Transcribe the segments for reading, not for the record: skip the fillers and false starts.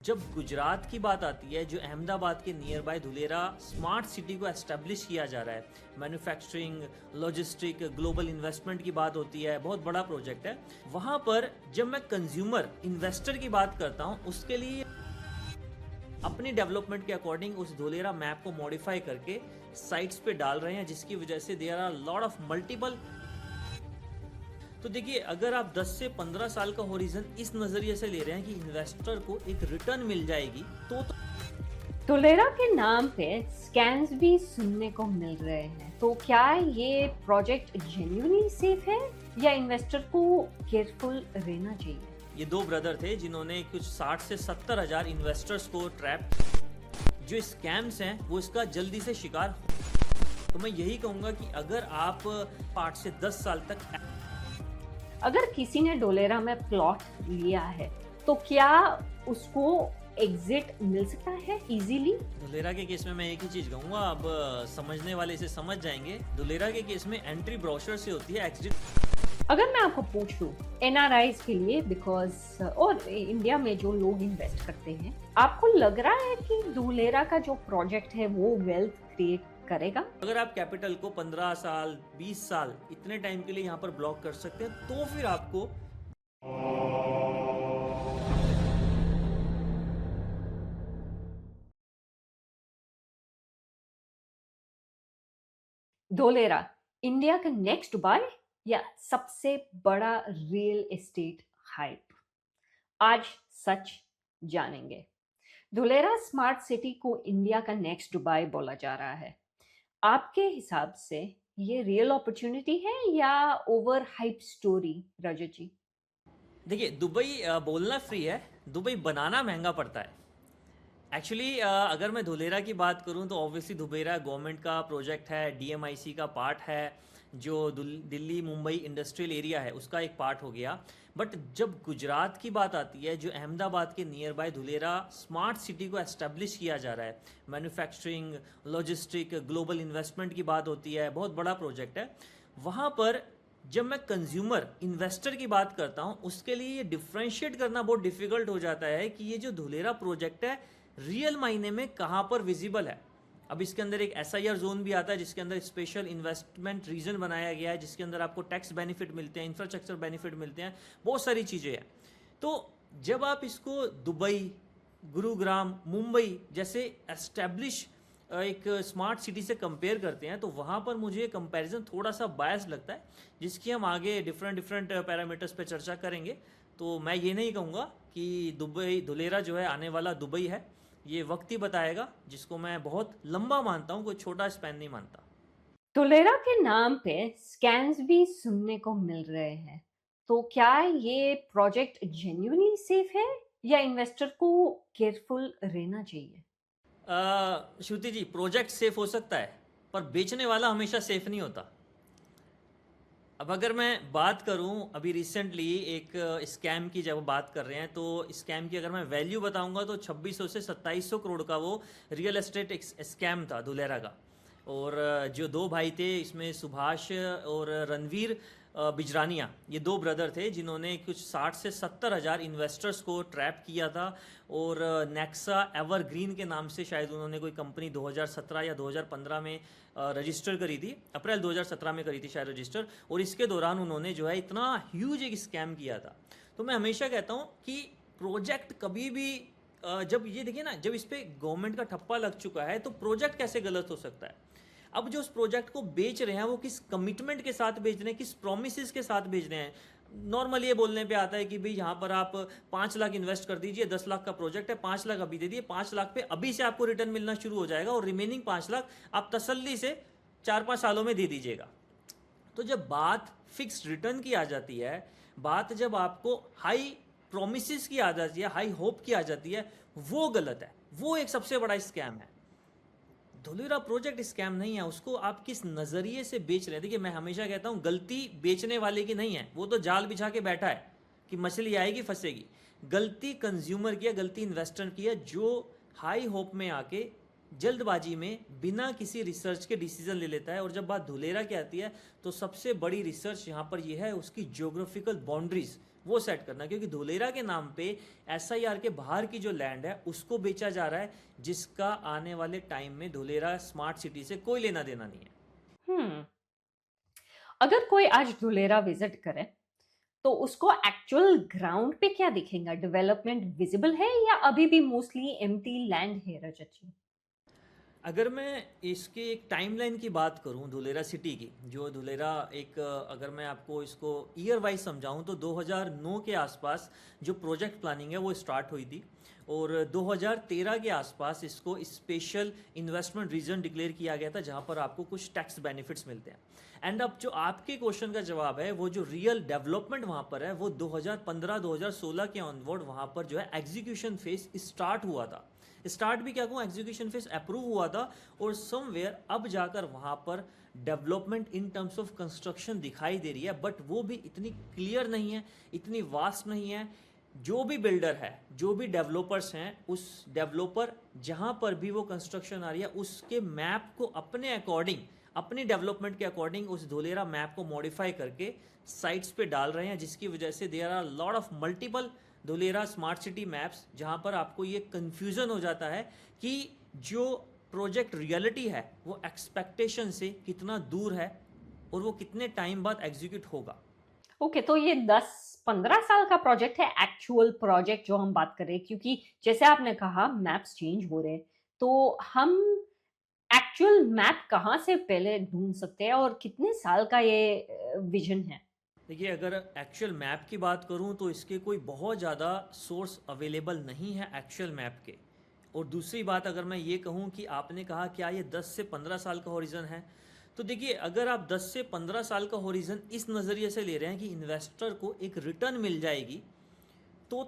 जब गुजरात की बात आती है, जो अहमदाबाद के near by Dholera smart city को एस्टेब्लिश किया जा रहा है, मैन्युफैक्चरिंग, लॉजिस्टिक, ग्लोबल इन्वेस्टमेंट की बात होती है, बहुत बड़ा प्रोजेक्ट है। वहां पर जब मैं कंज्यूमर इन्वेस्टर की बात करता हूं, उसके लिए अपनी डेवलपमेंट के अकॉर्डिंग उस धुलेरा मैप को मॉडिफाई करके साइट्स पे डाल रहे हैं, जिसकी वजह से there are lot of multiple. तो देखिए, अगर आप 10 से 15 साल का होरिजन इस नजरिए से ले रहे हैं कि इन्वेस्टर को एक रिटर्न मिल जाएगी, तो धुलेरा के नाम पे स्कैम्स भी सुनने को मिल रहे हैं। तो क्या ये प्रोजेक्ट जेन्युइनली सेफ है या इन्वेस्टर को केयरफुल रहना चाहिए? ये दो ब्रदर थे जिन्होंने कुछ 60 से 70 हजार इन्वेस्टर्स को ट्रैप, जो स्कैम्स हैं वो इसका जल्दी से शिकार। तो मैं यही कहूंगा कि अगर आप 8 से 10 साल तक, अगर किसी ने धुलेरा में प्लॉट लिया है तो क्या उसको एग्जिट मिल सकता है इजीली? धुलेरा के केस में मैं एक ही चीज कहूंगा, अब समझने वाले इसे समझ जाएंगे। धुलेरा के केस में एंट्री ब्रोशर से होती है, एग्जिट। अगर मैं आपको पूछूं एनआरआईज के लिए, बिकॉज और इंडिया में जो लोग इन्वेस्ट करते हैं, आपको लग रहा है कि धुलेरा का जो प्रोजेक्ट है वो वेल्थ क्रिएट करेगा? अगर आप कैपिटल को 15 साल 20 साल इतने टाइम के लिए यहाँ पर ब्लॉक कर सकते हैं, तो फिर आपको धुलेरा इंडिया का नेक्स्ट दुबई या सबसे बड़ा रियल एस्टेट हाइप? आज सच जानेंगे। धुलेरा स्मार्ट सिटी को इंडिया का नेक्स्ट दुबई बोला जा रहा है। आपके हिसाब से ये रियल अपॉर्चुनिटी है या ओवर हाइप स्टोरी, रजत जी? देखिए, दुबई बोलना फ्री है, दुबई बनाना महंगा पड़ता है। एक्चुअली अगर मैं धुलेरा की बात करूं तो ऑब्वियसली धुलेरा गवर्नमेंट का प्रोजेक्ट है, डीएमआईसी का पार्ट है, जो दिल्ली मुंबई इंडस्ट्रियल एरिया है उसका एक पार्ट हो गया। बट जब गुजरात की बात आती है, जो अहमदाबाद के near by Dholera smart city को एस्टेब्लिश किया जा रहा है, मैन्युफैक्चरिंग, लॉजिस्टिक, ग्लोबल इन्वेस्टमेंट की बात होती है, बहुत बड़ा प्रोजेक्ट है। वहाँ पर जब मैं कंज्यूमर इन्वेस्टर की बात करता हूँ, उसके लिए ये डिफ्रेंशिएट करना बहुत डिफिकल्ट हो जाता है कि ये जो धुलेरा प्रोजेक्ट है रियल मायने में कहाँ पर विजिबल है। अब इसके अंदर एक एसआईआर जोन भी आता है, जिसके अंदर स्पेशल इन्वेस्टमेंट रीजन बनाया गया है, जिसके अंदर आपको टैक्स बेनिफिट मिलते हैं, इंफ्रास्ट्रक्चर बेनिफिट मिलते हैं, बहुत सारी चीज़ें हैं। तो जब आप इसको दुबई, गुरुग्राम, मुंबई जैसे एस्टेब्लिश एक स्मार्ट सिटी से कंपेयर करते हैं, तो वहाँ पर मुझे कंपैरिजन थोड़ा सा बायस लगता है, जिसकी हम आगे डिफरेंट पैरामीटर्स पे चर्चा करेंगे। तो मैं ये नहीं कहूँगा कि दुबई धुलेरा जो है आने वाला दुबई है, ये वक्त ही बताएगा, जिसको मैं बहुत लंबा मानता हूँ, कोई छोटा स्पैन नहीं मानता। धुलेरा के नाम पे स्कैम्स भी सुनने को मिल रहे हैं। तो क्या ये प्रोजेक्ट जेन्युइनली सेफ है या इन्वेस्टर को केयरफुल रहना चाहिए? श्रुति जी, प्रोजेक्ट सेफ हो सकता है, पर बेचने वाला हमेशा सेफ नहीं होता। अब अगर मैं बात करूं, अभी रिसेंटली एक स्कैम की जब बात कर रहे हैं, तो स्कैम की अगर मैं वैल्यू बताऊंगा तो 2600 से 2700 करोड़ का वो रियल एस्टेट स्कैम था धुलेरा का। और जो दो भाई थे, इसमें सुभाष और रणवीर बिजरानिया, ये दो ब्रदर थे जिन्होंने कुछ 60 से 70 हजार इन्वेस्टर्स को ट्रैप किया था। और नेक्सा एवरग्रीन के नाम से शायद उन्होंने कोई कंपनी 2017 या 2015 में रजिस्टर करी थी, अप्रैल 2017 में करी थी शायद रजिस्टर। और इसके दौरान उन्होंने जो है इतना ह्यूज एक स्कैम किया था। तो मैं हमेशा कहता हूँ कि प्रोजेक्ट कभी भी जब ये देखिए ना, जब इस पर गवर्नमेंट का ठप्पा लग चुका है, तो प्रोजेक्ट कैसे गलत हो सकता है। अब जो उस प्रोजेक्ट को बेच रहे हैं, वो किस कमिटमेंट के साथ बेच रहे हैं, किस प्रोमिस के साथ बेच रहे हैं। नॉर्मल ये बोलने पे आता है कि भाई यहाँ पर आप 5 लाख इन्वेस्ट कर दीजिए, 10 लाख का प्रोजेक्ट है, 5 लाख अभी दे दिए, 5 लाख पे अभी से आपको रिटर्न मिलना शुरू हो जाएगा, और रिमेनिंग 5 लाख आप तसल्ली से 4-5 सालों में दे दीजिएगा। तो जब बात फिक्स्ड रिटर्न की आ जाती है, बात जब आपको हाई प्रोमिस की आ जाती है, हाई होप की आ जाती है, वो गलत है, वो एक सबसे बड़ा स्कैम है। धुलेरा प्रोजेक्ट स्कैम नहीं है, उसको आप किस नज़रिए से बेच रहे हैं। देखिए, मैं हमेशा कहता हूँ गलती बेचने वाले की नहीं है, वो तो जाल बिछा के बैठा है कि मछली आएगी फंसेगी। गलती कंज्यूमर की है, गलती इन्वेस्टर की है, जो हाई होप में आके जल्दबाजी में बिना किसी रिसर्च के डिसीजन ले लेता है। और जब बात धुलेरा की आती है, तो सबसे बड़ी रिसर्च यहाँ पर यह है उसकी ज्योग्राफिकल बाउंड्रीज, वो सेट करना, क्योंकि धुलेरा के नाम पे SIR के बाहर की जो लैंड है उसको बेचा जा रहा है, जिसका आने वाले टाइम में धुलेरा स्मार्ट सिटी से कोई लेना देना नहीं है। हम्म अगर कोई आज धुलेरा विजिट करे तो उसको एक्चुअल ग्राउंड पे क्या दिखेगा? डेवलपमेंट विजिबल है या अभी भी मोस्टली एम्प्टी लैंड है रजत जी? अगर मैं इसके एक टाइमलाइन की बात करूं धुलेरा सिटी की, जो धुलेरा एक अगर मैं आपको इसको ईयर वाइज समझाऊं तो 2009 के आसपास जो प्रोजेक्ट प्लानिंग है वो स्टार्ट हुई थी, और 2013 के आसपास इसको स्पेशल इन्वेस्टमेंट रीजन डिक्लेयर किया गया था, जहां पर आपको कुछ टैक्स बेनिफिट्स मिलते हैं। एंड अब जो आपके क्वेश्चन का जवाब है, वो जो रियल डेवलपमेंट वहां पर है वो 2015-2016 के ऑनवर्ड वहां पर जो है एग्जीक्यूशन फेज स्टार्ट हुआ था। स्टार्ट भी क्या कहूँ, एग्जीक्यूशन फेज अप्रूव हुआ था, और समवेयर अब जाकर वहां पर development in terms of construction दिखाई दे रही है, बट वो भी इतनी क्लियर नहीं है, इतनी वास्ट नहीं है। जो भी बिल्डर है, जो भी डेवलपर्स हैं, उस डेवलपर जहां पर भी वो कंस्ट्रक्शन आ रही है उसके मैप को अपने अकॉर्डिंग, अपनी डेवलपमेंट के अकॉर्डिंग उस धुलेरा मैप को मॉडिफाई करके साइट्स पे डाल रहे हैं, जिसकी वजह से there are lot of multiple Dholera smart city maps, जहां पर आपको ये कंफ्यूजन हो जाता है कि जो प्रोजेक्ट रियलिटी है वो एक्सपेक्टेशन से कितना दूर है और वो कितने टाइम बाद एग्जीक्यूट होगा। ओके, तो ये 10-15 साल का प्रोजेक्ट है एक्चुअल प्रोजेक्ट जो हम बात कर रहे हैं, क्योंकि जैसे आपने कहा मैप्स चेंज हो रहे हैं, तो हम एक्चुअल मैप कहाँ से पहले ढूंढ सकते हैं और कितने साल का ये विजन है? देखिए, अगर एक्चुअल मैप की बात करूं तो इसके कोई बहुत ज़्यादा सोर्स अवेलेबल नहीं है एक्चुअल मैप के। और दूसरी बात, अगर मैं ये कहूं कि आपने कहा क्या ये 10 से 15 साल का हॉरिजन है, तो देखिए, अगर आप 10 से 15 साल का हॉरिजन इस नज़रिए से ले रहे हैं कि इन्वेस्टर को एक रिटर्न मिल जाएगी, तो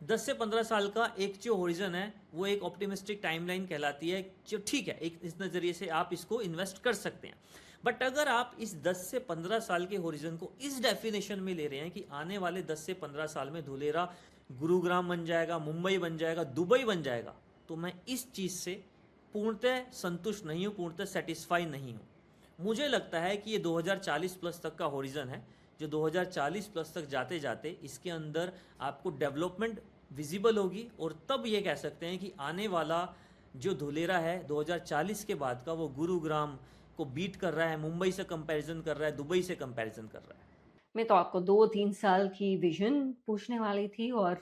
10 से 15 साल का एक जो हॉरिजन है वो एक ऑप्टिमिस्टिक टाइमलाइन कहलाती है, जो ठीक है, एक इस नज़रिए से आप इसको इन्वेस्ट कर सकते हैं। बट अगर आप इस 10 से 15 साल के हॉरिजन को इस डेफिनेशन में ले रहे हैं कि आने वाले 10 से 15 साल में धुलेरा गुरुग्राम बन जाएगा, मुंबई बन जाएगा, दुबई बन जाएगा, तो मैं इस चीज़ से पूर्णतः संतुष्ट नहीं हूँ, पूर्णतः सेटिस्फाई नहीं हूँ। मुझे लगता है कि ये 2040 प्लस तक का हॉरिजन है, जो 2040 प्लस तक जाते जाते इसके अंदर आपको डेवलपमेंट विजिबल होगी, और तब ये कह सकते हैं कि आने वाला जो धुलेरा है 2040 के बाद का, वो गुरुग्राम को बीट कर रहा है, मुंबई से कंपैरिजन कर रहा है, दुबई से कंपैरिजन कर रहा है। मैं तो आपको 2-3 साल की विजन पूछने वाली थी और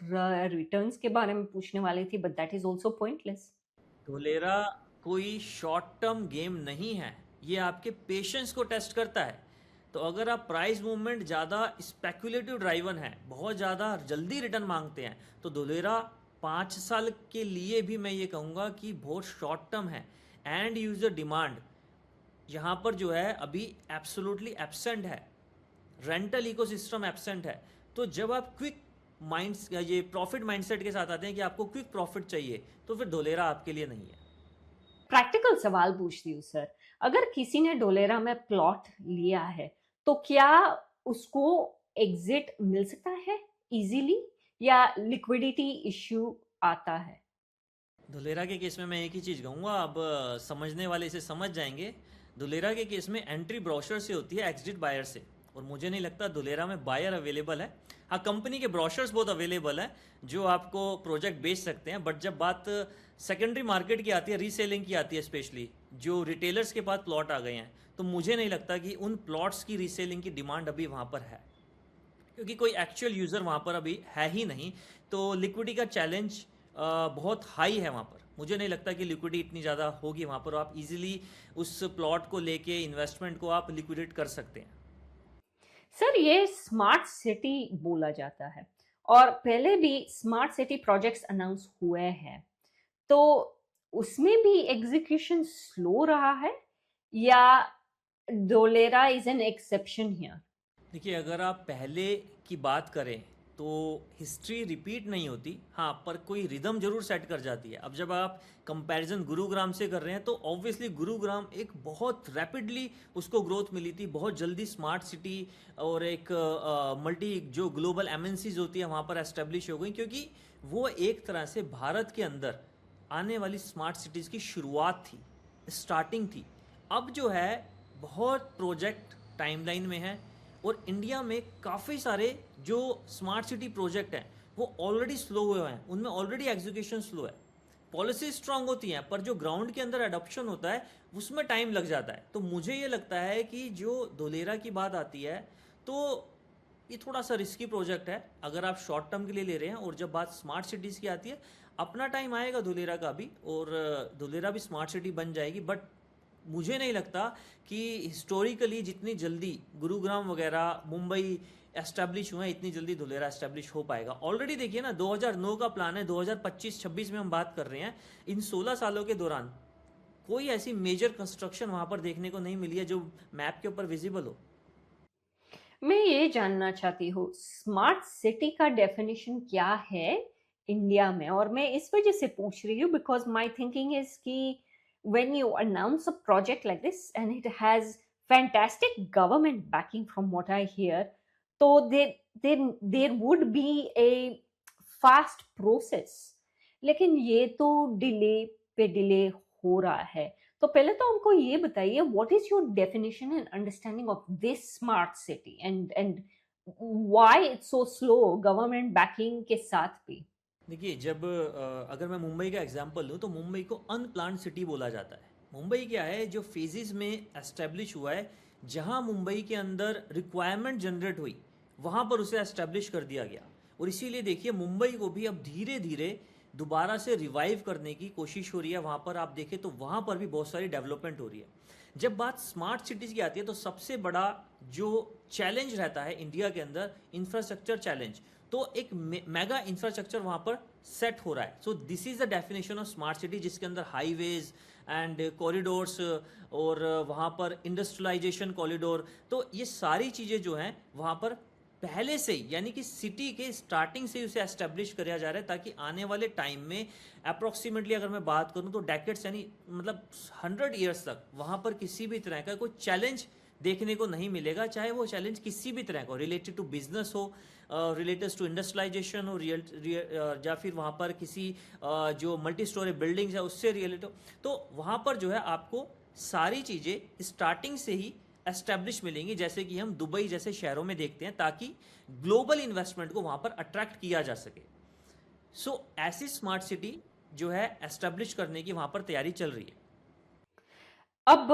रिटर्न्स के बारे में पूछने वाली थी, but that is also pointless. Dholera कोई शॉर्ट टर्म गेम नहीं है, ये आपके पेशेंस को टेस्ट करता है। तो अगर आप प्राइस मूवमेंट ज़्यादा स्पेकुलेटिव ड्राइवन है, बहुत ज़्यादा जल्दी रिटर्न मांगते हैं, तो धुलेरा 5 साल के लिए भी मैं ये कहूँगा कि बहुत शॉर्ट टर्म है। एंड यूज़र डिमांड यहाँ पर जो है अभी एब्सोल्युटली एब्सेंट है, रेंटल इकोसिस्टम एब्सेंट है। तो जब आप क्विक माइंड्स ये प्रॉफिट माइंडसेट के साथ आते हैं कि आपको क्विक प्रॉफिट चाहिए, तो फिर धोलेरा आपके लिए नहीं है। प्रैक्टिकल सवाल पूछती हूँ सर, अगर किसी ने डोलेरा में प्लॉट लिया है तो क्या उसको एग्जिट मिल सकता है इजीली या लिक्विडिटी इश्यू आता है? धुलेरा के केस में मैं एक ही चीज़ कहूँगा, अब समझने वाले इसे समझ जाएंगे। धुलेरा के केस में एंट्री ब्रोशर से होती है, एग्जिट बायर से, और मुझे नहीं लगता धुलेरा में बायर अवेलेबल है। हाँ, कंपनी के ब्रोशर्स बहुत अवेलेबल हैं जो आपको प्रोजेक्ट बेच सकते हैं, बट जब बात सेकेंडरी मार्केट की आती है, रीसेलिंग की आती है, स्पेशली जो रिटेलर्स के पास प्लॉट आ गए हैं, तो मुझे नहीं लगता कि उन प्लॉट्स की रीसेलिंग की डिमांड अभी वहाँ पर है, क्योंकि कोई एक्चुअल यूज़र वहाँ पर अभी है ही नहीं। तो लिक्विडिटी का चैलेंज बहुत हाई है वहाँ पर। मुझे नहीं लगता कि लिक्विडिटी इतनी ज़्यादा होगी वहाँ पर, आप इजीली उस प्लॉट को लेके इन्वेस्टमेंट को आप लिक्विडेट कर सकते हैं। सर, ये स्मार्ट सिटी बोला जाता है और पहले भी स्मार्ट सिटी प्रोजेक्ट्स अनाउंस हुए हैं, तो उसमें भी एग्जीक्यूशन स्लो रहा है या Dholera is an exception here? देखिए, अगर आप पहले की बात करें तो हिस्ट्री रिपीट नहीं होती, हाँ, पर कोई रिदम जरूर सेट कर जाती है। अब जब आप कंपैरिजन गुरुग्राम से कर रहे हैं, तो ऑब्वियसली गुरुग्राम एक बहुत रैपिडली उसको ग्रोथ मिली थी, बहुत जल्दी स्मार्ट सिटी और एक मल्टी जो ग्लोबल एमएनसीज होती है वहाँ पर एस्टेब्लिश हो गई, क्योंकि वो एक तरह से भारत के अंदर आने वाली स्मार्ट सिटीज़ की शुरुआत थी, स्टार्टिंग थी। अब जो है बहुत प्रोजेक्ट टाइमलाइन में है, और इंडिया में काफ़ी सारे जो स्मार्ट सिटी प्रोजेक्ट हैं वो ऑलरेडी स्लो हुए हैं, उनमें ऑलरेडी एग्जीक्यूशन स्लो है। पॉलिसी स्ट्रांग होती हैं पर जो ग्राउंड के अंदर अडॉप्शन होता है उसमें टाइम लग जाता है। तो मुझे ये लगता है कि जो धोलेरा की बात आती है तो ये थोड़ा सा रिस्की प्रोजेक्ट है अगर आप शॉर्ट टर्म के लिए ले रहे हैं। और जब बात स्मार्ट सिटीज़ की आती है, अपना टाइम आएगा धुलेरा का भी, और धुलेरा भी स्मार्ट सिटी बन जाएगी। बट मुझे नहीं लगता कि हिस्टोरिकली जितनी जल्दी गुरुग्राम वगैरह मुंबई एस्टेब्लिश हुए हैं, इतनी जल्दी धुलेरा एस्टेब्लिश हो पाएगा। ऑलरेडी देखिए ना, 2009 का प्लान है, 2025-26 में हम बात कर रहे हैं। इन 16 सालों के दौरान कोई ऐसी मेजर कंस्ट्रक्शन वहाँ पर देखने को नहीं मिली है जो मैप के ऊपर विजिबल हो। मैं ये जानना चाहती हूँ स्मार्ट सिटी का डेफिनेशन क्या है इंडिया में, और मैं इस वजह से पूछ रही हूँ बिकॉज माय थिंकिंग इज कि when you announce a project like this and it has fantastic government backing from what I hear, तो there would be a fast process, लेकिन ये तो डिले पे डिले हो रहा है। तो पहले तो हमको ये बताइए what is your definition and understanding of this smart city and why it's so slow government banking के साथ भी। देखिए, जब अगर मैं मुंबई का एग्जांपल लूँ तो मुंबई को अनप्लान्ड सिटी बोला जाता है। मुंबई क्या है, जो फेजेस में एस्टेब्लिश हुआ है, जहाँ मुंबई के अंदर रिक्वायरमेंट जनरेट हुई वहाँ पर उसे एस्टेब्लिश कर दिया गया। और इसीलिए देखिए, मुंबई को भी अब धीरे धीरे दोबारा से रिवाइव करने की कोशिश हो रही है। वहाँ पर आप देखें तो वहाँ पर भी बहुत सारी डेवलपमेंट हो रही है। जब बात स्मार्ट सिटीज़ की आती है तो सबसे बड़ा जो चैलेंज रहता है इंडिया के अंदर, इंफ्रास्ट्रक्चर चैलेंज। तो एक मेगा इंफ्रास्ट्रक्चर वहाँ पर सेट हो रहा है। So this is the definition of smart city, जिसके अंदर हाईवेज एंड कॉरिडोर्स और वहाँ पर इंडस्ट्रियलाइजेशन कॉरिडोर, तो ये सारी चीज़ें जो हैं वहाँ पर पहले से ही, यानी कि सिटी के स्टार्टिंग से ही उसे एस्टेब्लिश किया जा रहा है, ताकि आने वाले टाइम में अप्रोक्सीमेटली अगर मैं बात करूं तो डेकेड्स, यानी मतलब 100 ईयर्स तक वहाँ पर किसी भी तरह का कोई चैलेंज देखने को नहीं मिलेगा। चाहे वो चैलेंज किसी भी तरह का हो, रिलेटेड टू बिजनेस हो, रिलेटेड टू इंडस्ट्रियलाइजेशन हो, या फिर वहाँ पर किसी जो मल्टी स्टोरी बिल्डिंग्स है उससे रिलेटेड हो। तो वहाँ पर जो है आपको सारी चीज़ें स्टार्टिंग से ही एस्टेब्लिश मिलेंगी, जैसे कि हम दुबई जैसे शहरों में देखते हैं, ताकि ग्लोबल इन्वेस्टमेंट को वहाँ पर अट्रैक्ट किया जा सके। सो ऐसी स्मार्ट सिटी जो है एस्टेब्लिश करने की वहाँ पर तैयारी चल रही है। अब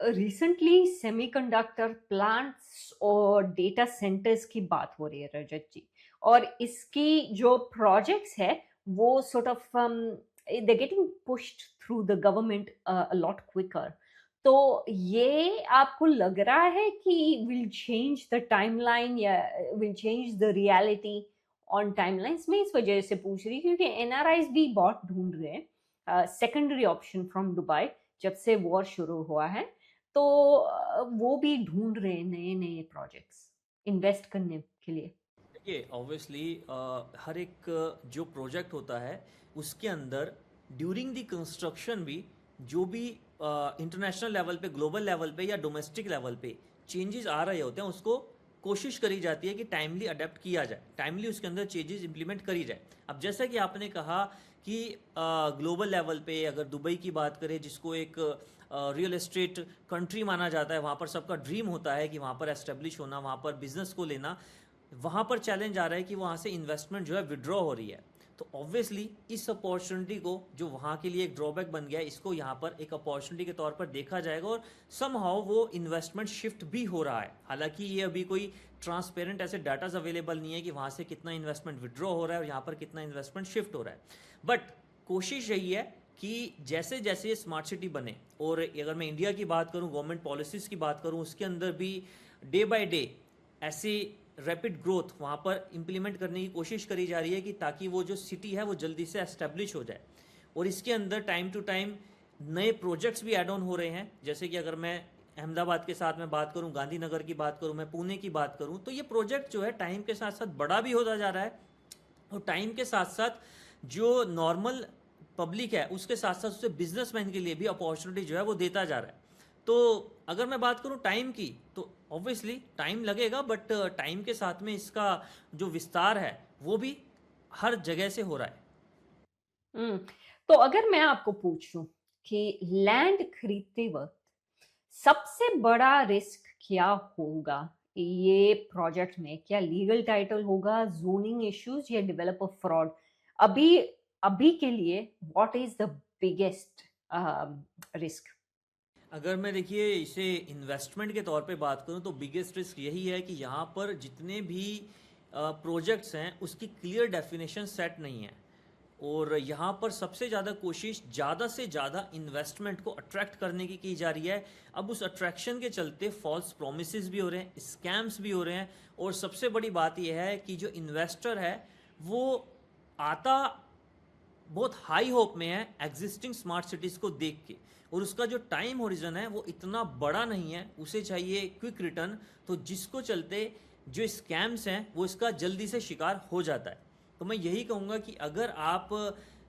रिसेंटली सेमीकंडक्टर प्लांट्स और डेटा सेंटर्स की बात हो रही है रजत जी, और इसकी जो प्रोजेक्ट्स है वो sort of they're getting pushed through the government a lot quicker. तो ये आपको लग रहा है कि will change the timeline या will change the reality on timelines? मैं इस वजह से पूछ रही हूँ क्योंकि एनआरआईज भी बहुत ढूंढ रहे हैं सेकेंडरी ऑप्शन फ्रॉम दुबई। जब से वॉर शुरू हुआ है तो वो भी ढूंढ रहे हैं नए नए प्रोजेक्ट्स इन्वेस्ट करने के लिए। देखिए, ऑब्वियसली हर एक जो प्रोजेक्ट होता है उसके अंदर ड्यूरिंग द कंस्ट्रक्शन भी जो भी इंटरनेशनल लेवल पे, ग्लोबल लेवल पे या डोमेस्टिक लेवल पे चेंजेस आ रहे होते हैं, उसको कोशिश करी जाती है कि टाइमली अडेप्ट किया जाए, टाइमली उसके अंदर चेंजेस इंप्लीमेंट करी जाए। अब जैसा कि आपने कहा कि ग्लोबल लेवल पे अगर दुबई की बात करें, जिसको एक रियल एस्टेट कंट्री माना जाता है, वहाँ पर सबका ड्रीम होता है कि वहाँ पर एस्टेब्लिश होना, वहाँ पर बिजनेस को लेना, वहाँ पर चैलेंज आ रहा है कि वहाँ से इन्वेस्टमेंट जो है विड्रॉ हो रही है। तो ऑब्वियसली इस अपॉर्चुनिटी को, जो वहाँ के लिए एक ड्रॉबैक बन गया है, इसको यहाँ पर एक अपॉर्चुनिटी के तौर पर देखा जाएगा और समहाउ वो इन्वेस्टमेंट शिफ्ट भी हो रहा है। हालांकि ये अभी कोई ट्रांसपेरेंट ऐसे डाटाज अवेलेबल नहीं है कि वहाँ से कितना इन्वेस्टमेंट विड्रॉ हो रहा है और यहाँ पर कितना इन्वेस्टमेंट शिफ्ट हो रहा है। बट कोशिश यही है कि जैसे जैसे ये स्मार्ट सिटी बने, और अगर मैं इंडिया की बात करूँ, गवर्नमेंट पॉलिसीज़ की बात करूँ, उसके अंदर भी डे बाय डे ऐसी रैपिड ग्रोथ वहाँ पर इम्प्लीमेंट करने की कोशिश करी जा रही है, कि ताकि वो जो सिटी है वो जल्दी से एस्टेब्लिश हो जाए। और इसके अंदर टाइम टू टाइम नए प्रोजेक्ट्स भी ऐड ऑन हो रहे हैं। जैसे कि अगर मैं अहमदाबाद के साथ में बात करूं, गांधीनगर की बात करूं, मैं पुणे की बात करूं, तो ये प्रोजेक्ट जो है टाइम के साथ साथ बड़ा भी होता जा रहा है, और टाइम के साथ साथ जो नॉर्मल पब्लिक है उसके साथ साथ उससे बिजनेसमैन के लिए भी अपॉर्चुनिटी जो है वो देता जा रहा है। तो अगर मैं बात करूं टाइम की, तो ऑब्वियसली टाइम लगेगा, बट टाइम के साथ में इसका जो विस्तार है वो भी हर जगह से हो रहा है। हम्म, तो अगर मैं आपको पूछूं कि लैंड खरीदते वक्त सबसे बड़ा रिस्क क्या होगा ये प्रोजेक्ट में? क्या लीगल टाइटल होगा, ज़ोनिंग इश्यूज़ या डेवलपर फ्रॉड? अभी अभी के लिए what is the biggest risk? अगर मैं देखिए इसे इन्वेस्टमेंट के तौर पे बात करूं तो बिगेस्ट रिस्क यही है कि यहाँ पर जितने भी प्रोजेक्ट्स हैं उसकी क्लियर डेफिनेशन सेट नहीं है। और यहाँ पर सबसे ज़्यादा कोशिश ज़्यादा से ज़्यादा इन्वेस्टमेंट को अट्रैक्ट करने की जा रही है। अब उस अट्रैक्शन के चलते फॉल्स प्रोमिसेस भी हो रहे हैं, स्कैम्स भी हो रहे हैं। और सबसे बड़ी बात यह है कि जो इन्वेस्टर है वो आता बहुत हाई होप में है एग्जिस्टिंग स्मार्ट सिटीज़ को देख के, और उसका जो टाइम होरिजन है वो इतना बड़ा नहीं है, उसे चाहिए क्विक रिटर्न। तो जिसको चलते जो स्कैम्स हैं वो इसका जल्दी से शिकार हो जाता है। तो मैं यही कहूँगा कि अगर आप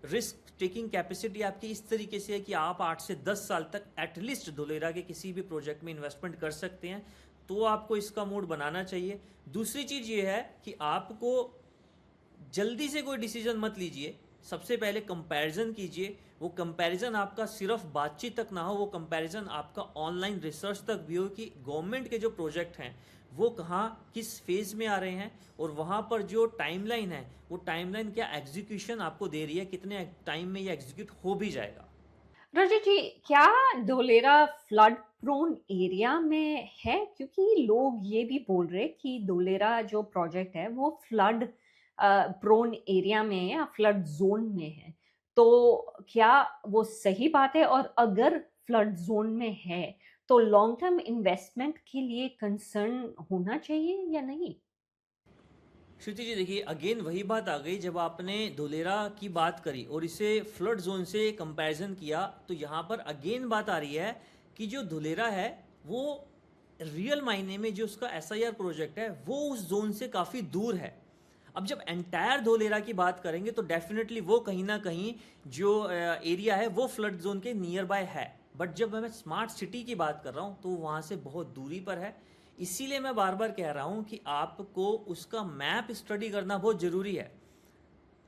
रिस्क टेकिंग कैपेसिटी आपकी इस तरीके से है कि आप 8 से 10 साल तक एटलीस्ट धुलेरा के किसी भी प्रोजेक्ट में इन्वेस्टमेंट कर सकते हैं, तो आपको इसका मूड बनाना चाहिए। दूसरी चीज़ ये है कि आपको जल्दी से कोई डिसीजन मत लीजिए। सबसे पहले कंपैरिजन कीजिए। वो कंपैरिजन आपका सिर्फ बातचीत तक ना हो, वो कंपैरिजन आपका ऑनलाइन रिसर्च तक भी हो कि गवर्नमेंट के जो प्रोजेक्ट हैं वो कहाँ किस फेज़ में आ रहे हैं, और वहाँ पर जो टाइमलाइन है वो टाइमलाइन क्या एग्जीक्यूशन आपको दे रही है, कितने टाइम में ये एग्जीक्यूट हो भी जाएगा। रजत जी, क्या धोलेरा फ्लड प्रोन एरिया में है? क्योंकि लोग ये भी बोल रहे कि धोलेरा जो प्रोजेक्ट है वो फ्लड प्रोन एरिया में है या फ्लड जोन में है। तो क्या वो सही बात है? और अगर फ्लड जोन में है तो लॉन्ग टर्म इन्वेस्टमेंट के लिए कंसर्न होना चाहिए या नहीं? श्रुति जी देखिए, अगेन वही बात आ गई जब आपने धुलेरा की बात करी और इसे फ्लड जोन से कंपैरिजन किया, तो यहाँ पर अगेन बात आ रही है कि जो धुलेरा है वो रियल मायने में जो उसका एसआईआर प्रोजेक्ट है वो उस जोन से काफ़ी दूर है। अब जब एंटायर धोलेरा की बात करेंगे तो डेफिनेटली वो कहीं ना कहीं जो एरिया है वो फ्लड जोन के नियर बाय है। बट जब मैं स्मार्ट सिटी की बात कर रहा हूँ तो वहाँ से बहुत दूरी पर है। इसीलिए मैं बार बार कह रहा हूँ कि आपको उसका मैप स्टडी करना बहुत ज़रूरी है।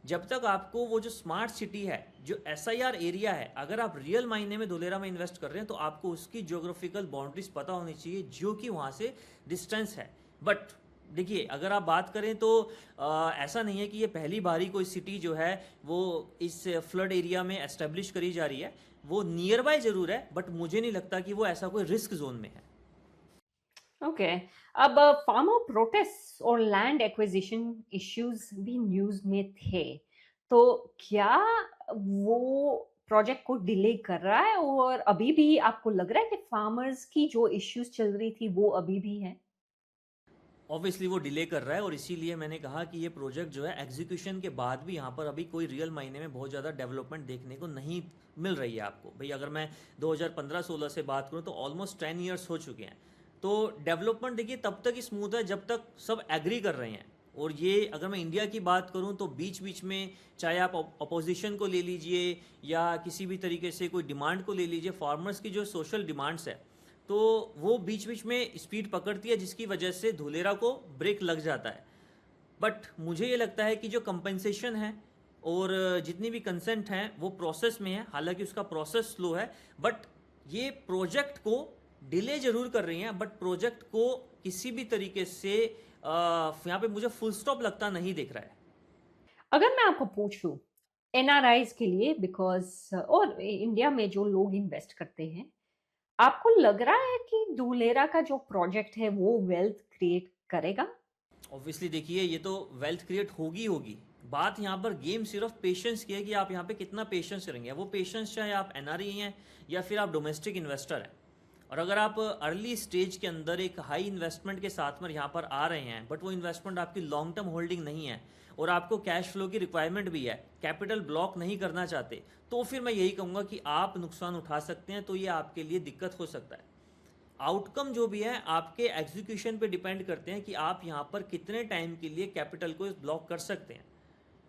जब तक आपको वो जो स्मार्ट सिटी है, जो एसआईआर एरिया है, अगर आप रियल मायने में धुलेरा में इन्वेस्ट कर रहे हैं तो आपको उसकी ज्योग्राफिकल बाउंड्रीज पता होनी चाहिए जो कि वहाँ से डिस्टेंस है। बट देखिए, अगर आप बात करें तो ऐसा नहीं है कि ये पहली बारी कोई सिटी जो है वो इस फ्लड एरिया में एस्टेब्लिश करी जा रही है। वो नियर बाय ज़रूर है, बट मुझे नहीं लगता कि वो ऐसा कोई रिस्क जोन में है। ओके। अब फार्मर प्रोटेस्ट और लैंड एक्विजिशन इश्यूज भी न्यूज में थे, तो क्या वो प्रोजेक्ट को डिले कर रहा है? और अभी भी आपको लग रहा है कि फार्मर्स की जो इश्यूज चल रही थी वो अभी भी है? ऑब्वियसली वो डिले कर रहा है, और इसीलिए मैंने कहा कि ये प्रोजेक्ट जो है एग्जीक्यूशन के बाद भी यहाँ पर अभी कोई रियल मायने में बहुत ज़्यादा डेवलपमेंट देखने को नहीं मिल रही है आपको। भाई अगर मैं 2015-16 से बात करूँ तो ऑलमोस्ट 10 ईयर्स हो चुके हैं। तो डेवलपमेंट देखिए तब तक ही स्मूथ है जब तक सब एग्री कर रहे हैं। और ये अगर मैं इंडिया की बात करूं तो बीच बीच में चाहे आप अपोजिशन को ले लीजिए या किसी भी तरीके से कोई डिमांड को ले लीजिए, फार्मर्स की जो सोशल डिमांड्स है तो वो बीच बीच में स्पीड पकड़ती है, जिसकी वजह से धुलेरा को ब्रेक लग जाता है। बट मुझे ये लगता है कि जो कंपनसेशन है और जितनी भी कंसेंट हैं वो प्रोसेस में है। हालांकि उसका प्रोसेस स्लो है, बट ये प्रोजेक्ट को डिले जरूर कर रही हैं, बट प्रोजेक्ट को किसी भी तरीके से यहाँ पे मुझे फुल स्टॉप लगता नहीं दिख रहा है। अगर मैं आपको पूछूं एनआरआईज के लिए, बिकॉज और इंडिया में जो लोग इन्वेस्ट करते हैं, आपको लग रहा है कि धुलेरा का जो प्रोजेक्ट है वो वेल्थ क्रिएट करेगा? ऑब्वियसली देखिए, ये तो वेल्थ क्रिएट होगी होगी। बात यहाँ पर गेम सिर्फ पेशेंस की है कि आप यहाँ पे कितना पेशेंस करेंगे। वो पेशेंस चाहे आप एनआरई हैं या फिर आप डोमेस्टिक इन्वेस्टर हैं। और अगर आप अर्ली स्टेज के अंदर एक हाई इन्वेस्टमेंट के साथ में यहाँ पर आ रहे हैं, बट वो इन्वेस्टमेंट आपकी लॉन्ग टर्म होल्डिंग नहीं है और आपको कैश फ्लो की रिक्वायरमेंट भी है, कैपिटल ब्लॉक नहीं करना चाहते, तो फिर मैं यही कहूँगा कि आप नुकसान उठा सकते हैं। तो ये आपके लिए दिक्कत हो सकता है। आउटकम जो भी है आपके एग्जीक्यूशन पे डिपेंड करते हैं कि आप यहाँ पर कितने टाइम के लिए कैपिटल को ब्लॉक कर सकते हैं।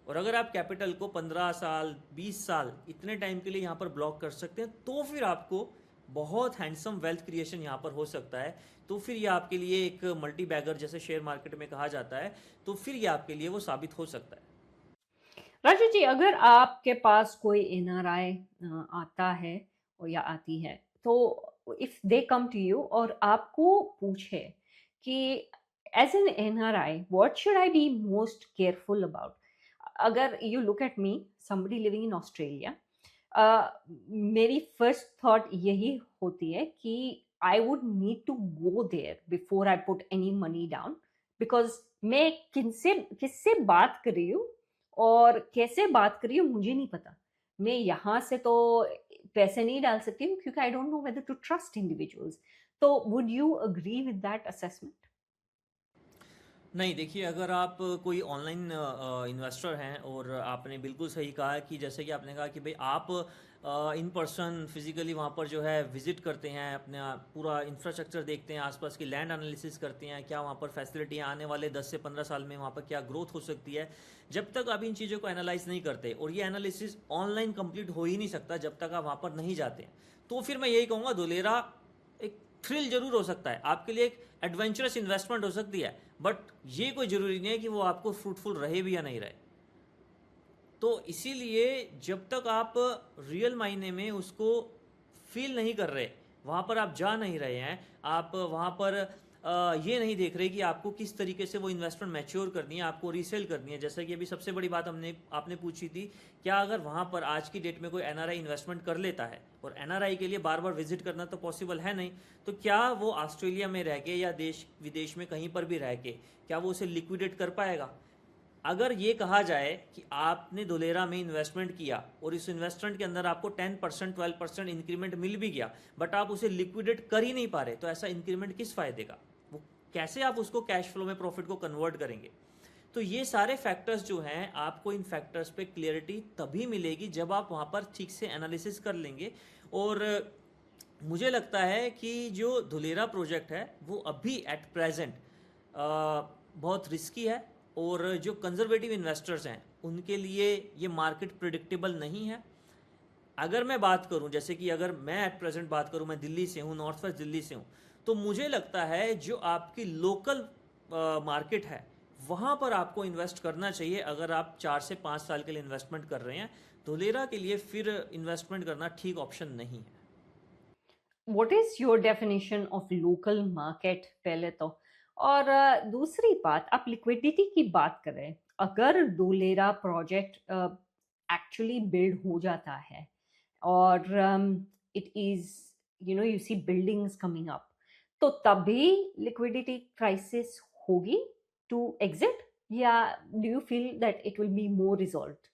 और अगर आप कैपिटल को 15 साल 20 साल इतने टाइम के लिए यहाँ पर ब्लॉक कर सकते हैं तो फिर आपको बहुत हैंडसम वेल्थ क्रिएशन यहाँ पर हो सकता है। तो फिर ये आपके लिए एक मल्टी बैगर जैसे शेयर मार्केट में कहा जाता है, तो फिर ये आपके लिए वो साबित हो सकता है। राजू जी, अगर आपके पास कोई एनआरआई आता है और या आती है, तो if they come to you और आपको पूछे कि as an NRI, what should I be most careful about? Agar you look at me, somebody living in Australia, uh, मेरी first thought यही होती है कि I would need to go there before I put any money down, because मैं किनसे किससे बात कर रही हूँ और कैसे बात कर रही हूँ मुझे नहीं पता. मैं यहाँ से तो पैसे नहीं डाल सकती हूँ क्योंकि I don't know whether to trust individuals. तो would you agree with that assessment? नहीं, देखिए, अगर आप कोई ऑनलाइन इन्वेस्टर हैं और आपने बिल्कुल सही कहा कि जैसे कि आपने कहा कि भाई आप इन पर्सन फिजिकली वहाँ पर जो है विजिट करते हैं, अपना पूरा इंफ्रास्ट्रक्चर देखते हैं, आसपास की लैंड एनालिसिस करते हैं, क्या वहाँ पर फैसिलिटियाँ आने वाले 10 से 15 साल में वहाँ पर क्या ग्रोथ हो सकती है. जब तक आप इन चीज़ों को एनालाइज नहीं करते, और ये एनालिसिस ऑनलाइन कंप्लीट हो ही नहीं सकता जब तक आप वहाँ पर नहीं जाते हैं, तो फिर मैं यही कहूँगा धुलेरा एक थ्रिल जरूर हो सकता है आपके लिए, एक एडवेंचरस इन्वेस्टमेंट हो सकती है, बट ये कोई ज़रूरी नहीं है कि वो आपको फ्रूटफुल रहे भी या नहीं रहे. तो इसीलिए जब तक आप रियल मायने में उसको फील नहीं कर रहे, वहाँ पर आप जा नहीं रहे हैं, आप वहाँ पर ये नहीं देख रहे कि आपको किस तरीके से वो इन्वेस्टमेंट मैच्योर करनी है, आपको रीसेल करनी है. जैसा कि अभी सबसे बड़ी बात आपने पूछी थी, क्या अगर वहाँ पर आज की डेट में कोई एनआरआई इन्वेस्टमेंट कर लेता है, और एनआरआई के लिए बार बार विजिट करना तो पॉसिबल है नहीं, तो क्या वो ऑस्ट्रेलिया में रह के या देश विदेश में कहीं पर भी रह के क्या वो उसे लिक्विडेट कर पाएगा? अगर ये कहा जाए कि आपने धुलेरा में इन्वेस्टमेंट किया और इस इन्वेस्टमेंट के अंदर आपको 10% 12% इंक्रीमेंट मिल भी गया, बट आप उसे लिक्विडेट कर ही नहीं पा रहे, तो ऐसा इंक्रीमेंट किस फायदे का? वो कैसे आप उसको कैश फ्लो में प्रॉफिट को कन्वर्ट करेंगे? तो ये सारे फैक्टर्स जो हैं, आपको इन फैक्टर्स पे क्लियरिटी तभी मिलेगी जब आप वहाँ पर ठीक से एनालिसिस कर लेंगे. और मुझे लगता है कि जो धुलेरा प्रोजेक्ट है वो अभी एट प्रेजेंट बहुत रिस्की है, और जो कंजर्वेटिव इन्वेस्टर्स हैं उनके लिए ये मार्केट प्रिडिक्टेबल नहीं है. अगर मैं बात करूं, जैसे कि अगर मैं एट प्रेजेंट बात करूं, मैं दिल्ली से हूं, नॉर्थ वेस्ट दिल्ली से हूं, तो मुझे लगता है जो आपकी लोकल मार्केट है वहाँ पर आपको इन्वेस्ट करना चाहिए. अगर आप 4 से 5 साल के लिए इन्वेस्टमेंट कर रहे हैं, धुलेरा के लिए फिर इन्वेस्टमेंट करना ठीक ऑप्शन नहीं है. What is your definition of local market पहले तो, और दूसरी बात, आप लिक्विडिटी की बात कर रहे हैं. अगर डोलेरा प्रोजेक्ट एक्चुअली बिल्ड हो जाता है और it is, you see buildings coming up, तो तभी लिक्विडिटी क्राइसिस होगी टू एग्जिट, या do you feel that it will be more resolved?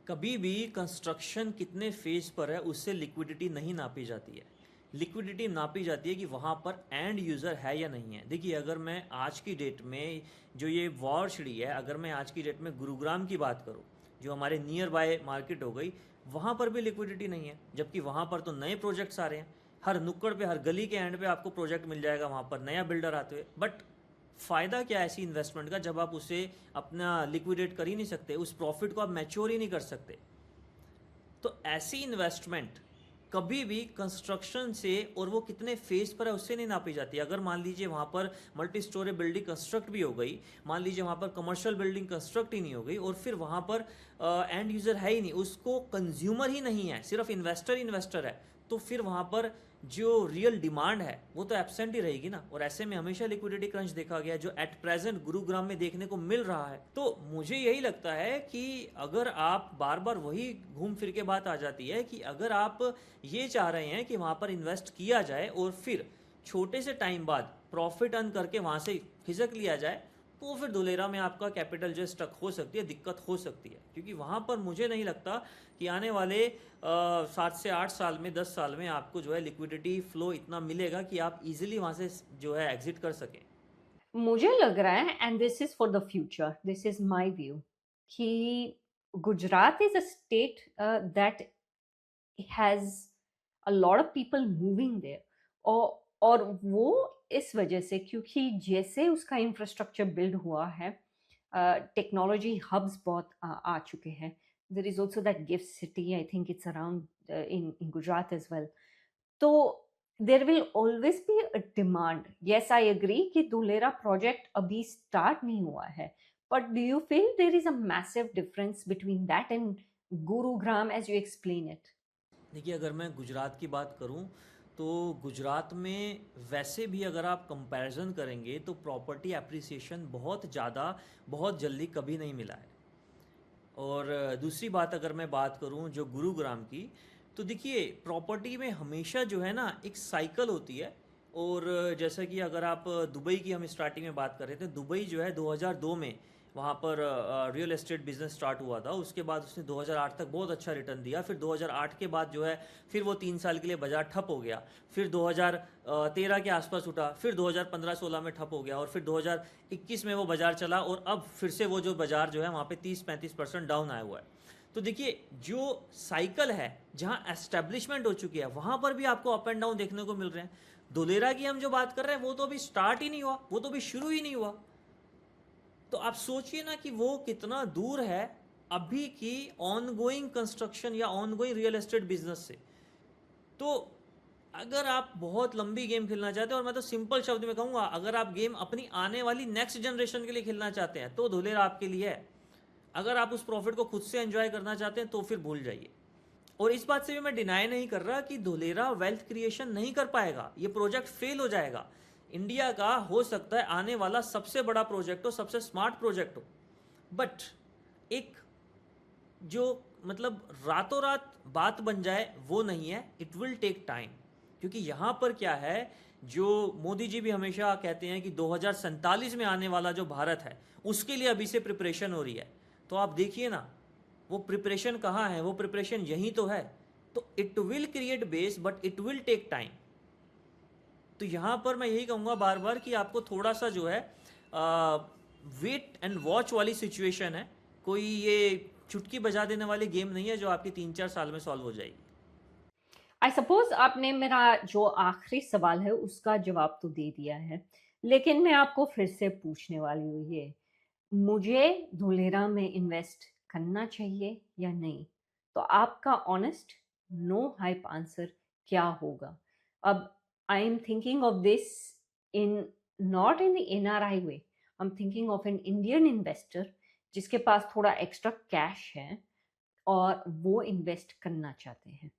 कभी भी कंस्ट्रक्शन कितने फेज पर है उससे लिक्विडिटी नहीं नापी जाती है. लिक्विडिटी नापी जाती है कि वहाँ पर एंड यूज़र है या नहीं है. देखिए, अगर मैं आज की डेट में जो ये वॉर छिड़ी है, अगर मैं आज की डेट में गुरुग्राम की बात करूँ, जो हमारे नियर बाय मार्केट हो गई, वहाँ पर भी लिक्विडिटी नहीं है, जबकि वहाँ पर तो नए प्रोजेक्ट्स आ रहे हैं. हर नुक्कड़ पे, हर गली के एंड पे आपको प्रोजेक्ट मिल जाएगा, वहाँ पर नया बिल्डर आते हुए. बट फ़ायदा क्या है ऐसी इन्वेस्टमेंट का जब आप उसे अपना लिक्विडेट कर ही नहीं सकते, उस प्रॉफिट को आप मैच्योर ही नहीं कर सकते. तो ऐसी इन्वेस्टमेंट कभी भी कंस्ट्रक्शन से, और वो कितने फेज पर है उससे नहीं नापी जाती. अगर मान लीजिए वहाँ पर मल्टी स्टोरी बिल्डिंग कंस्ट्रक्ट भी हो गई, मान लीजिए वहाँ पर कमर्शियल बिल्डिंग कंस्ट्रक्ट ही नहीं हो गई, और फिर वहाँ पर एंड यूज़र है ही नहीं, उसको कंज्यूमर ही नहीं है, सिर्फ इन्वेस्टर है, तो फिर वहाँ पर जो रियल डिमांड है वो तो एब्सेंट ही रहेगी ना. और ऐसे में हमेशा लिक्विडिटी क्रंच देखा गया, जो एट प्रेजेंट गुरुग्राम में देखने को मिल रहा है. तो मुझे यही लगता है कि अगर आप बार बार वही घूम फिर के बात आ जाती है कि अगर आप ये चाह रहे हैं कि वहाँ पर इन्वेस्ट किया जाए और फिर छोटे से टाइम बाद प्रॉफिट अर्न करके वहाँ से खिसक लिया जाए, तो फिर धुलेरा में आपका कैपिटल जो स्टक हो सकती है, दिक्कत हो सकती है. क्योंकि वहाँ पर मुझे नहीं लगता कि आने वाले 7 से 8 साल में, 10 साल में आपको जो है लिक्विडिटी फ्लो इतना मिलेगा कि आप इजीली वहाँ से जो है एग्जिट कर सकें. मुझे लग रहा है, and this is for the future, this is my view, कि Gujarat is a state that has a lot of people moving there, और वो इस वजह से क्योंकि जैसे उसका इंफ्रास्ट्रक्चर बिल्ड हुआ है, टेक्नोलॉजी हब्स बहुत आ चुके हैं. There is also that gift city, I think it's around in Gujarat as well. तो there will always be a demand. Yes, I agree कि धुलेरा प्रोजेक्ट अभी स्टार्ट नहीं हुआ है, but do you feel there is a massive difference between that and Gurugram as you explain it? देखिए, अगर मैं गुजरात की बात करूं, तो गुजरात में वैसे भी अगर आप कंपैरिजन करेंगे तो प्रॉपर्टी एप्रिसिएशन बहुत ज़्यादा बहुत जल्दी कभी नहीं मिला है। और दूसरी बात अगर मैं बात करूं जो गुरुग्राम की, तो देखिए प्रॉपर्टी में हमेशा जो है ना एक साइकिल होती है। और जैसा कि अगर आप दुबई की हम स्टार्टिंग में बात कर रहे थे, दुबई जो है 2002 में वहाँ पर रियल एस्टेट बिजनेस स्टार्ट हुआ था। उसके बाद उसने 2008 तक बहुत अच्छा रिटर्न दिया। फिर 2008 के बाद जो है फिर वो 3 साल के लिए बाजार ठप हो गया। फिर 2013 के आसपास उठा, फिर 2015-16 में ठप हो गया, और फिर 2021 में वो बाजार चला, और अब फिर से वो जो बाजार जो है वहाँ पे 30-35% डाउन आया हुआ है। तो देखिए जो साइकिल है जहाँ एस्टेब्लिशमेंट हो चुकी है वहाँ पर भी आपको अप एंड डाउन देखने को मिल रहे हैं। धुलेरा की हम जो बात कर रहे हैं वो तो अभी स्टार्ट ही नहीं हुआ, वो तो अभी शुरू ही नहीं हुआ। तो आप सोचिए ना कि वो कितना दूर है अभी की ऑनगोइंग कंस्ट्रक्शन या ऑनगोइंग रियल एस्टेट बिजनेस से। तो अगर आप बहुत लंबी गेम खेलना चाहते हैं, और मैं तो सिंपल शब्द में कहूँगा, अगर आप गेम अपनी आने वाली नेक्स्ट जनरेशन के लिए खेलना चाहते हैं तो धुलेरा आपके लिए है। अगर आप उस प्रॉफिट को खुद से एंजॉय करना चाहते हैं तो फिर भूल जाइए। और इस बात से भी मैं डिनाई नहीं कर रहा कि धुलेरा वेल्थ क्रिएशन नहीं कर पाएगा, ये प्रोजेक्ट फेल हो जाएगा। इंडिया का हो सकता है आने वाला सबसे बड़ा प्रोजेक्ट हो, सबसे स्मार्ट प्रोजेक्ट हो, बट एक जो मतलब रातों रात बात बन जाए वो नहीं है। It will take time. क्योंकि यहाँ पर क्या है, जो मोदी जी भी हमेशा कहते हैं कि 2047 में आने वाला जो भारत है उसके लिए अभी से प्रिपरेशन हो रही है। तो आप देखिए ना वो प्रिपरेशन कहाँ है, वो प्रिपरेशन यहीं तो है। तो it will create base but it will take time. तो यहाँ पर मैं यही कहूँगा बार बार कि आपको थोड़ा सा जो है वेट एंड वॉच वाली सिचुएशन है। कोई ये चुटकी बजा देने वाली गेम नहीं है जो आपकी 3-4 साल में सॉल्व हो जाएगी। आई सपोज आपने मेरा जो आखिरी सवाल है उसका जवाब तो दे दिया है, लेकिन मैं आपको फिर से पूछने वाली हूँ ये, मुझे धुलेरा में इन्वेस्ट करना चाहिए या नहीं? तो आपका ऑनेस्ट नो हाइप आंसर क्या होगा? अब I am thinking of this in not in the NRI way, I am thinking of an Indian investor जिसके पास थोड़ा एक्स्ट्रा कैश है और वो इन्वेस्ट करना चाहते हैं।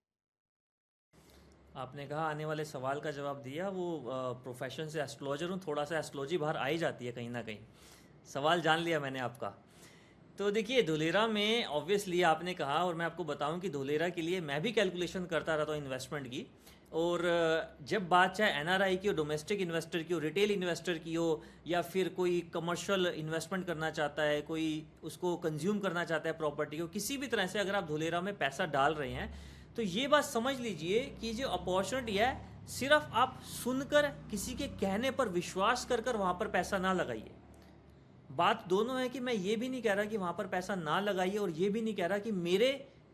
आपने कहा आने वाले सवाल का जवाब दिया। वो प्रोफेशन से एस्ट्रोलॉजर हूँ, थोड़ा सा एस्ट्रोलॉजी बाहर आ ही जाती है कहीं ना कहीं। सवाल जान लिया मैंने आपका। तो देखिए धुलेरा में ऑब्वियसली आपने कहा, और मैं आपको बताऊं कि धुलेरा के लिए मैं भी कैलकुलेशन करता रहता हूँ इन्वेस्टमेंट की। और जब बात चाहे एनआरआई की हो, डोमेस्टिक इन्वेस्टर की हो, रिटेल इन्वेस्टर की हो, या फिर कोई कमर्शियल इन्वेस्टमेंट करना चाहता है, कोई उसको कंज्यूम करना चाहता है प्रॉपर्टी को, किसी भी तरह से अगर आप धुलेरा में पैसा डाल रहे हैं तो ये बात समझ लीजिए कि जो अपॉर्चुनिटी है सिर्फ आप सुनकर किसी के कहने पर विश्वास कर कर वहाँ पर पैसा ना लगाइए। बात दोनों है कि मैं ये भी नहीं कह रहा कि वहाँ पर पैसा ना लगाइए, और ये भी नहीं कह रहा कि मेरे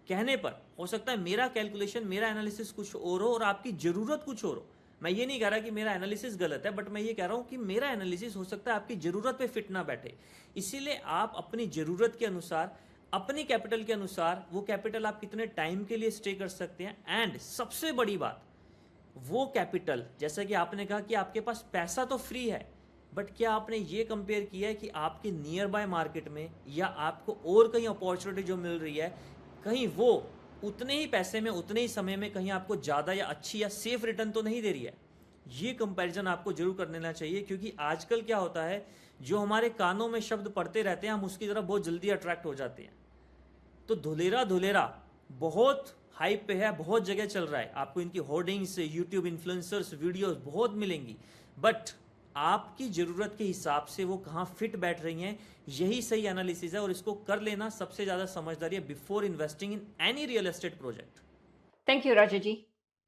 कहने पर, हो सकता है मेरा कैलकुलेशन मेरा एनालिसिस कुछ और हो और आपकी ज़रूरत कुछ और हो। मैं ये नहीं कह रहा कि मेरा एनालिसिस गलत है, बट मैं ये कह रहा हूँ कि मेरा एनालिसिस हो सकता है आपकी ज़रूरत पे फिट ना बैठे। इसीलिए आप अपनी ज़रूरत के अनुसार, अपनी कैपिटल के अनुसार, वो कैपिटल आप कितने टाइम के लिए स्टे कर सकते हैं, एंड सबसे बड़ी बात वो कैपिटल, जैसा कि आपने कहा कि आपके पास पैसा तो फ्री है, बट क्या आपने ये कंपेयर किया है कि आपके नियर बाय मार्केट में या आपको और कहीं अपॉर्चुनिटी जो मिल रही है, कहीं वो उतने ही पैसे में उतने ही समय में कहीं आपको ज़्यादा या अच्छी या सेफ रिटर्न तो नहीं दे रही है? ये कंपैरिजन आपको जरूर कर लेना चाहिए। क्योंकि आजकल क्या होता है, जो हमारे कानों में शब्द पढ़ते रहते हैं हम उसकी तरफ बहुत जल्दी अट्रैक्ट हो जाते हैं। तो धुलेरा धुलेरा बहुत हाइप पे है, बहुत जगह चल रहा है, आपको इनकी होर्डिंग्स, यूट्यूब इन्फ्लुएंसर्स, वीडियोस बहुत मिलेंगी, बट आपकी ज़रूरत के हिसाब से वो कहाँ फिट बैठ रही हैं, यही सही एनालिसिस है। और इसको कर लेना सबसे ज़्यादा समझदारी है before investing in any real estate project. Thank you Raja ji.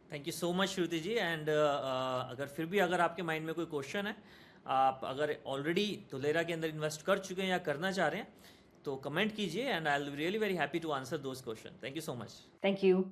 Thank you so much Shruti ji. And अगर फिर भी अगर आपके माइंड में कोई क्वेश्चन है, आप अगर ऑलरेडी धुलेरा के अंदर इन्वेस्ट कर चुके हैं या करना चाह रहे हैं, तो कमेंट कीजिए, and I will be really very happy to answer those question. Thank you so much. Thank you.